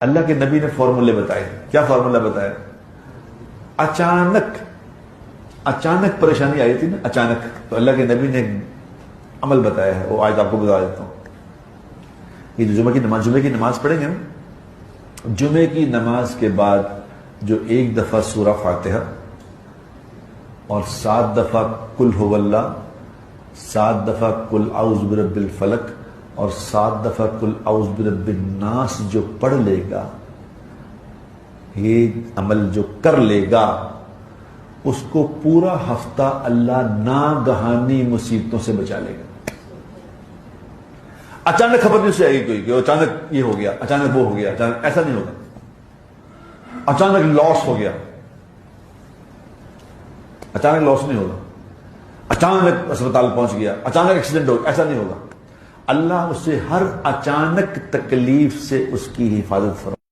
اللہ کے نبی نے فارمولے بتائے. کیا فارمولہ بتایا؟ اچانک پریشانی آئی تھی نا، اچانک، تو اللہ کے نبی نے عمل بتایا ہے، وہ آج آپ کو بتا دیتا ہوں. یہ جو جمعے کی نماز پڑھیں گے نا، جمعے کی نماز کے بعد جو ایک دفعہ سورہ فاتحہ اور 7 دفعہ قل هو اللہ، 7 دفعہ قل اعوذ برب الفلق اور 7 دفعہ قل اعوذ برب الناس جو پڑھ لے گا، یہ عمل جو کر لے گا، اس کو پورا ہفتہ اللہ ناگہانی مصیبتوں سے بچا لے گا. اچانک خبر نہیں سے آئے گی کوئی کہ اچانک یہ ہو گیا، اچانک وہ ہو گیا، اچانک ایسا نہیں ہوگا. اچانک لاس ہو گیا، اچانک لاس نہیں ہوگا. اچانک اسپتال پہنچ گیا، اچانک ایکسیڈنٹ ہو گیا، ایسا نہیں ہوگا. اللہ اس سے ہر اچانک تکلیف سے اس کی حفاظت فرمائے.